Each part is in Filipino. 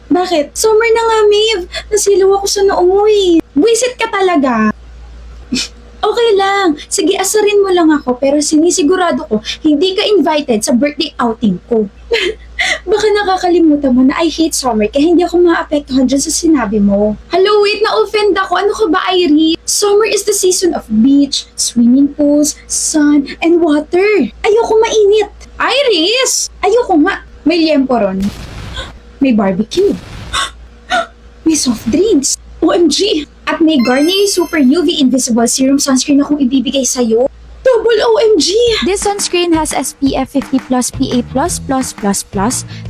Bakit? Summer na nga, Maeve. Nasilaw ako sa noo mo eh. Buisit ka talaga. Okay lang. Sige, asarin mo lang ako pero sinisigurado ko hindi ka invited sa birthday outing ko. Baka nakakalimutan mo na I hate summer kaya hindi ako maapektuhan dyan sa sinabi mo. Hello, wait, na-offend ako. Ano ka ba, Iris? Summer is the season of beach, swimming pools, sun, and water. Ayoko mainit. Iris! Ayoko nga. May liempo ron. May barbecue. May soft drinks. OMG! At may Garnier Super UV Invisible Serum Sunscreen akong ibibigay sa'yo. Double OMG! This sunscreen has SPF 50 plus PA++++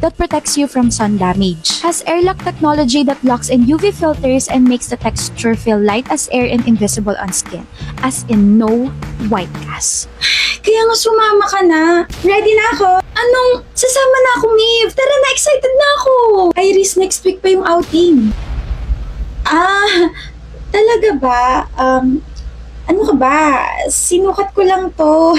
that protects you from sun damage. Has airlock technology that locks in UV filters and makes the texture feel light as air and invisible on skin. As in no white cast. Kaya nga sumama ka na. Ready na ako. Anong? Sasama na ako, Maeve. Tara na, excited na ako. Iris, next week pa yung outing. Talaga ba? Ano ka ba? Sinukat ko lang to.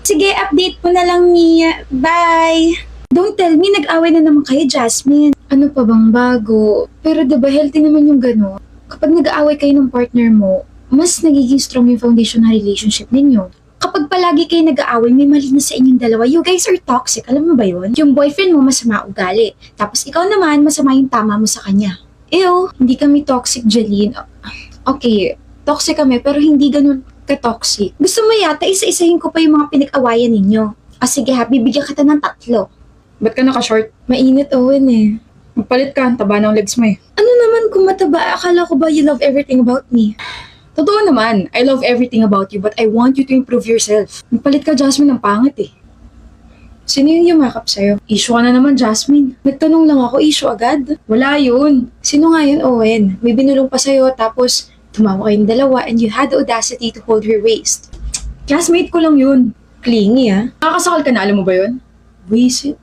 Sige, update mo na lang, Mia. Bye! Don't tell me, nag-away na naman kayo, Jasmine. Ano pa bang bago? Pero diba healthy naman yung gano'n? Kapag nag-aaway kayo ng partner mo, mas nagiging strong yung foundation ng relationship ninyo. Kapag palagi kayo nag-aaway, may mali na sa inyong dalawa. You guys are toxic. Alam mo ba yun? Yung boyfriend mo masama ugali. Tapos ikaw naman, masama yung tama mo sa kanya. Ew, hindi kami toxic, Jeline. Okay, toxic kami pero hindi ganun ka-toxic. Gusto mo yata isa-isahin ko pa yung mga pinag-awayan ninyo. Sige ha, bibigyan kita ng 3. Ba't ka naka-short? Mainit, Owen eh. Magpalit ka, ang taba ng legs mo eh. Ano naman kung mataba? Akala ko ba you love everything about me? Totoo naman, I love everything about you but I want you to improve yourself. Magpalit ka, Jasmine, ng pangit eh. Sino yung yumakap sa'yo? Issue ka na naman, Jasmine. Nagtanong lang ako, issue agad. Wala yun. Sino nga yun, Owen? May binulong pa sa'yo tapos tumawa kayong dalawa and you had the audacity to hold her waist. Classmate ko lang yun. Clingy ah. Nakakasakal ka na, alam mo ba yun? Waist.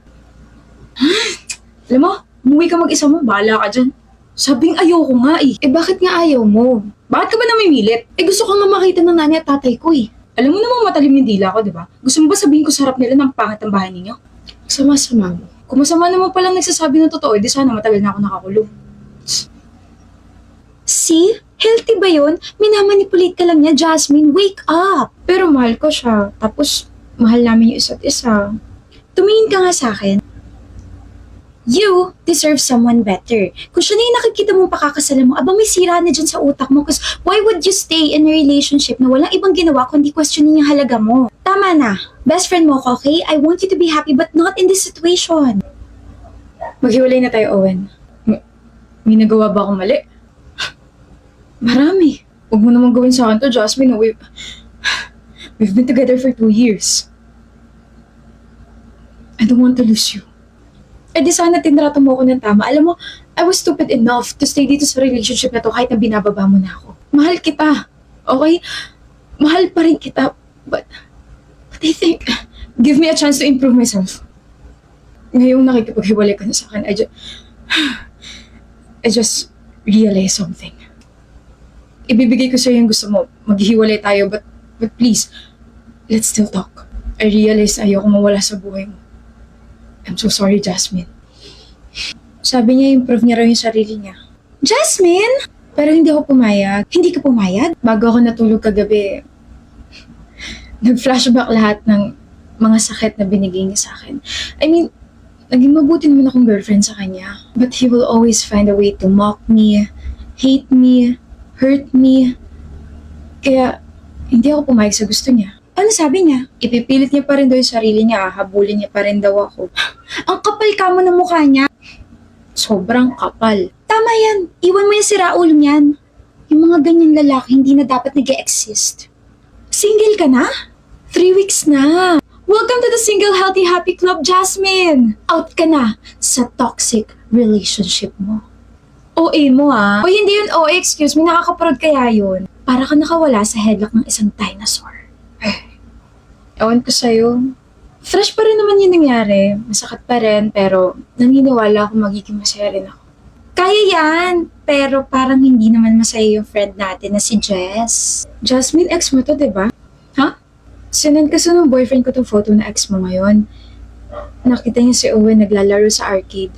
Alam mo, umuwi ka mag-isa mo, bahala ka dyan. Sabing ayoko nga eh. Bakit nga ayaw mo? Bakit ka ba namimilit? Gusto ko nga makita ng nanay at tatay ko eh. Alam mo namang matalim yung dila ko, di ba? Gusto mo ba sabihin ko sa harap nila ng pangit ang bahay ninyo? Sama-sama mo. Kung masama naman palang nagsasabi ng totoo, di sana matagal na ako nakakulong. See? Healthy ba yun? Minamanipulate ka lang niya, Jasmine. Wake up! Pero mahal ko siya. Tapos, mahal namin yung isa't isa. Tumingin ka nga sa akin. You deserve someone better. Kung siya na yung nakikita mong pakakasalan mo, abang may sira na dyan sa utak mo. Cause why would you stay in a relationship na walang ibang ginawa kundi questionin yung halaga mo? Tama na. Best friend mo ko, okay? I want you to be happy but not in this situation. Maghiwalay na tayo, Owen. May nagawa ba akong mali? Marami. Huwag mo naman gawin sa akin to, Jasmine. We've been together for 2 years. I don't want to lose you. Di sana tinrato mo ako ng tama. Alam mo, I was stupid enough to stay dito sa relationship na to kahit na binababa mo na ako. Mahal kita. Okay? Mahal pa rin kita. But I think, Give me a chance to improve myself. Ngayong nakikipaghiwalay ka na sa akin, I just realized something. Ibibigay ko sa'yo yung gusto mo. Maghiwalay tayo, but please, let's still talk. I realized na ayoko mawala sa buhay mo. I'm so sorry, Jasmine. sabi niya improve niya raw yung sarili niya. Jasmine! Pero hindi ako pumayag. Hindi ka pumayag? Bago ako natulog kagabi, nag-flashback lahat ng mga sakit na binigay niya sa akin. I mean, naging mabuti naman akong girlfriend sa kanya. But he will always find a way to mock me, hate me, hurt me. Kaya, hindi ako pumayag sa gusto niya. Ano sabi niya? Ipipilit niya pa rin daw yung sarili niya, habulin niya pa rin daw ako. Ang kapal ka mo ng mukha niya. Sobrang kapal. Tama yan. Iwan mo yung siraulo niyan. Yung mga ganyang lalaki hindi na dapat nag-e-exist. Single ka na? 3 weeks na. Welcome to the Single Healthy Happy Club, Jasmine! Out ka na sa toxic relationship mo. OA mo ah. O hindi yun OA, excuse me, nakakaparod kaya yun. Para ka nakawala sa headlock ng isang dinosaur. Ewan ko sa'yo. Fresh pa rin naman yung nangyari. Masakit pa rin, pero naniniwala ako magiging masaya rin ako. Kaya yan, pero parang hindi naman masaya yung friend natin na si Jess. Jasmine, ex mo to, diba? Ha? Sinend kasi ng boyfriend ko tong photo na ex mo ngayon. Nakita niya si Owen naglalaro sa arcade.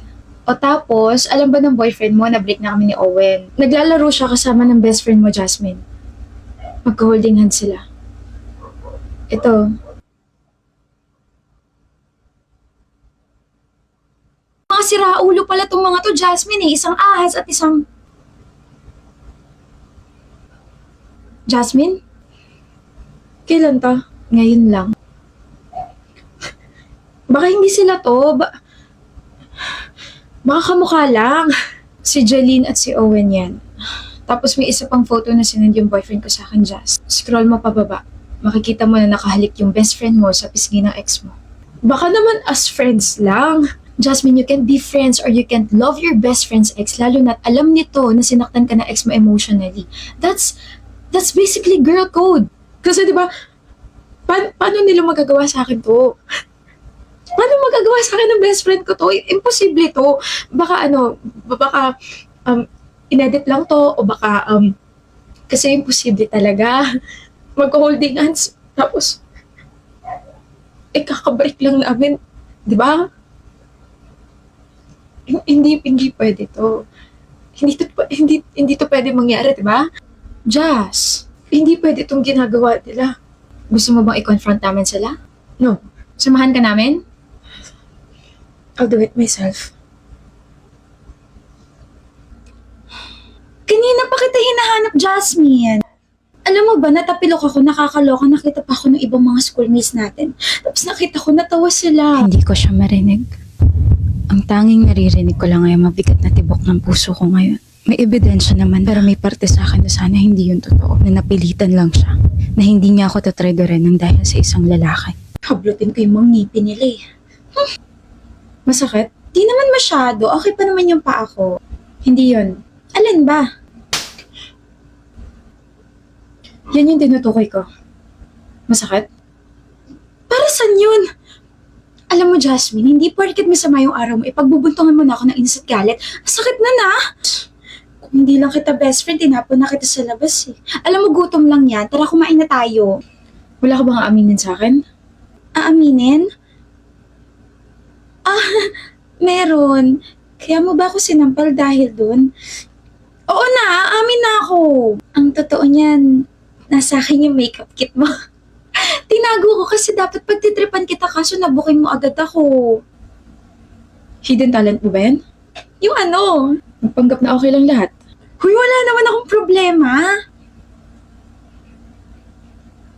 O tapos, alam ba ng boyfriend mo na break na kami ni Owen? Naglalaro siya kasama ng best friend mo, Jasmine. Magka-holding hands sila. Ito. Mga siraulo pala tong mga to, Jasmine eh. Isang ahas at isang... Jasmine? Kailan to? Ngayon lang. Baka hindi sila to. Baka kamukha lang. Si Jeline at si Owen yan. Tapos may isa pang photo na sinend yung boyfriend ko sa akin, Jas. Scroll mo pababa. Makikita mo na nakahalik yung best friend mo sa pisngi ng ex mo. Baka naman as friends lang. Jasmine, you can't be friends or you can't love your best friend's ex lalo na't alam nito na sinaktan ka ng ex mo emotionally. That's basically girl code. Kasi di ba, paano nila magagawa sa akin to? Paano magagawa sa akin ng best friend ko to? Imposible to. Baka inedit lang to o baka kasi imposible talaga. Mag-holding hands tapos kakabreak lang namin. Di ba? Hindi pwede to. Hindi to pwede mangyari, di ba? Jazz, hindi pwede itong ginagawa nila. Gusto mo bang i-confront namin sila? No. Samahan ka namin? I'll do it myself. Kanina pa kita hinahanap, Jasmine. Alam mo ba, natapilok ako, nakakaloka, nakita pa ako ng ibang mga schoolmates natin. Tapos nakita ko, natawa sila. Hindi ko siya marinig. Ang tanging naririnig ko lang ay mabigat na tibok ng puso ko ngayon. May ebidensya naman pero may parte sa akin na sana hindi yun totoo. Na napilitan lang siya. Na hindi niya ako tatriggeren ng dahil sa isang lalaki. Hablutin ko yung mga ngipin nila eh. Masakit? Di naman masyado, okay pa naman yung paa ko. Hindi yun. Alin ba? Yan yung tinutukoy ko. Masakit? Para saan yun? Alam mo, Jasmine, hindi porket masama yung araw mo, ipagbubuntungan mo na ako ng inis at galit. Sakit na! Kung hindi lang kita best friend, tinapon na kita sa labas eh. Alam mo, gutom lang yan. Tara, kumain na tayo. Wala ka bang aaminin sa akin? Aaminin? Meron. Kaya mo ba ako sinampal dahil dun? Oo na, aamin na ako. Ang totoo niyan, nasa akin yung makeup kit mo. Tinago ko kasi dapat pagtitripan kita kaso nabuking mo agad ako. Hidden talent mo ba yan? Yung ano? Magpanggap na okay lang lahat. Huy, wala naman akong problema.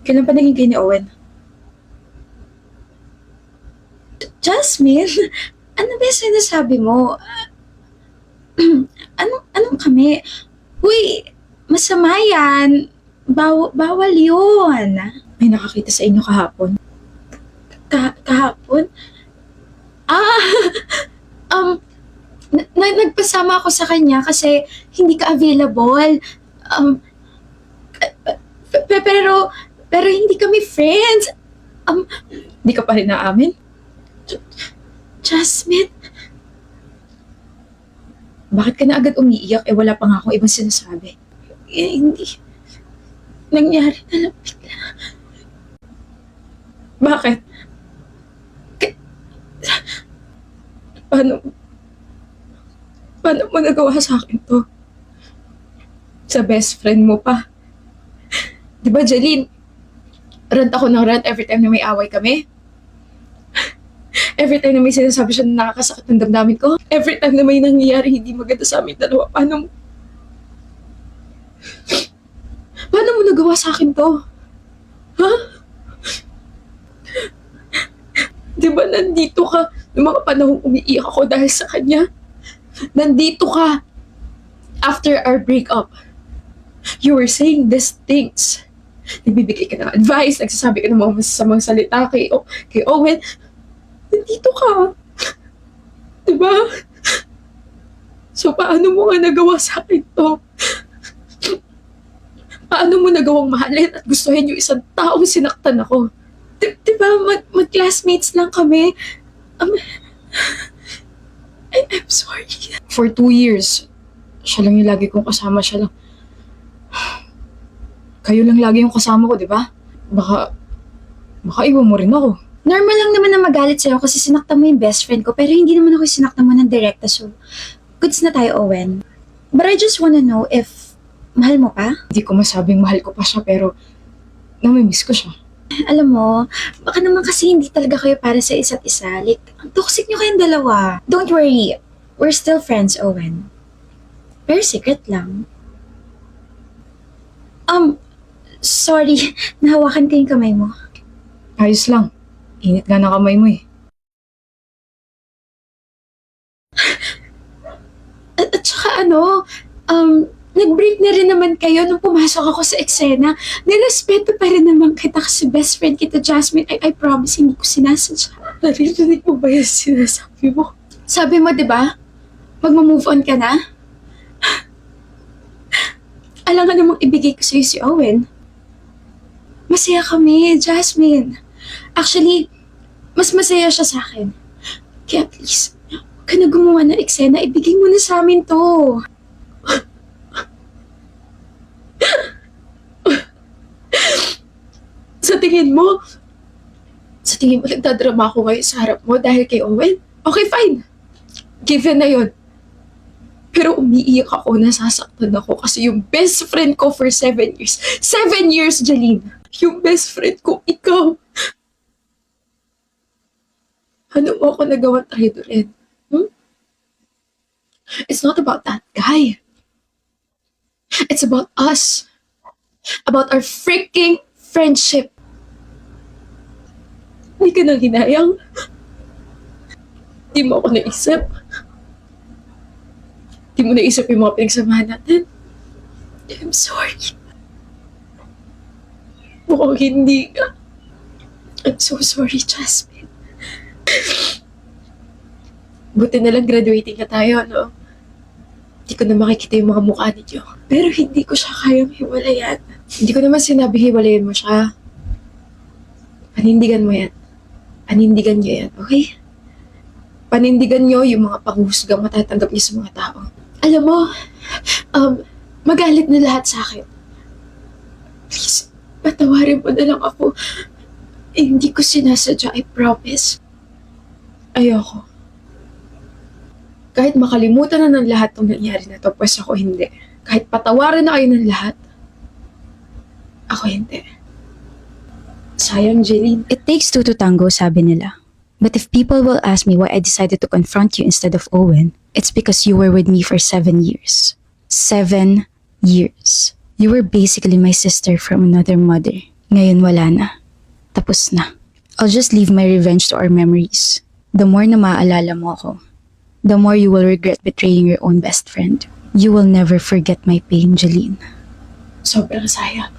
Kailan pa naging kayo ni Owen? Jasmine, ano ba yung sinasabi mo? Anong kami? Huy, masama yan. Bawal yun. May nakakita sa inyo kahapon. Kahapon? Nagpasama ako sa kanya kasi hindi ka available. Pero hindi kami friends. Di ka pa rin naamin? Jasmine, Bakit ka na agad umiiyak? Wala pa nga akong ibang sinasabi. hindi. Nangyari na lang bigla. Bakit? Paano mo nagawa sa akin to? Sa best friend mo pa. Di ba, Jeline? Rant ako ng rant every time na may away kami. Every time na may sinasabi siya na nakakasakit ng damdamin ko. Every time na may nangyayari hindi maganda sa amin dalawa. Paano mo nagawa sa akin to? Ha? Di ba nandito ka noong mga panahong umiiyak ako dahil sa kanya? Nandito ka after our breakup. You were saying these things. Nagbibigay ka ng advice, nagsasabi ka ng mga masasamang salita kay Owen. Nandito ka. Diba? So, paano mo nga nagawa sa akin to? Paano mo nagawang mahalin at gustuhin yung isang taong sinaktan ako? Diba, mag-classmates lang kami. I'm sorry. For 2 years, siya lang yung lagi kong kasama, siya lang. Kayo lang lagi yung kasama ko, di ba? Baka iwan mo rin ako. Normal lang naman na magalit sa'yo kasi sinaktan mo yung best friend ko, pero hindi naman ako sinaktan mo ng direkta, so goods na tayo, Owen. But I just wanna know if mahal mo pa? Hindi ko masabing mahal ko pa siya, pero namimiss ko siya. Alam mo, baka naman kasi hindi talaga kayo para sa isa't isa. Like, ang toxic nyo kayong dalawa. Don't worry, we're still friends, Owen. Pero secret lang. Sorry, nahawakan ko yung kamay mo. Ayos lang. Init nga ng kamay mo eh. At saka nag-break na rin naman kayo nung pumasok ako sa eksena. Nirespeto pa rin naman kita kasi best friend kita, Jasmine. I promise, hindi ko sinasadya. Narinig mo ba yung sinasabi mo? Sabi mo, di ba? Magma-move on ka na? Alam nga namang ibigay ko sa'yo si Owen. Masaya kami, Jasmine. Actually, mas masaya siya sa akin. Kaya please, huwag ka na gumawa ng eksena. Ibigay mo na sa amin to. Sa tingin mo nagdadrama ako ngayon sa harap mo dahil kay Owen? Okay, fine. Given na yun. Pero umiiyak ako, nasasaktan ako kasi yung best friend ko for 7 years. 7 years, Jeline! Yung best friend ko, ikaw! Ano mo ako nagawang traidorin? It's not about that guy. It's about us. About our freaking friendship. Hindi ka nang hinayang. Di mo ako naisip. Di mo naisip yung mga pinagsamahan natin. I'm sorry. Mukhang hindi ka. I'm so sorry, Jasmine. Buti na lang graduating na tayo, no? Hindi ko na makikita yung mga mukha ninyo. Pero hindi ko siya kayang hiwalayan. Hindi ko naman sinabi hiwalayan mo siya. Panindigan mo yan. Panindigan niyo yan, okay? Panindigan niyo yung mga panghuhusgang matatanggap niyo sa mga tao. Alam mo, magalit na lahat sa akin. Please, patawarin mo na lang ako. Hindi ko sinasadya, I promise. Ayoko. Kahit makalimutan na ng lahat ng nangyari na to, pues ako hindi. Kahit patawarin na kayo ng lahat, ako hindi. Sayang, Jeline. It takes two to tango, sabi nila. But if people will ask me why I decided to confront you instead of Owen, it's because you were with me for 7 years. 7 years. You were basically my sister from another mother. Ngayon wala na. Tapos na. I'll just leave my revenge to our memories. The more na maaalala mo ako, the more you will regret betraying your own best friend. You will never forget my pain, Jeline. Sobrang sayang.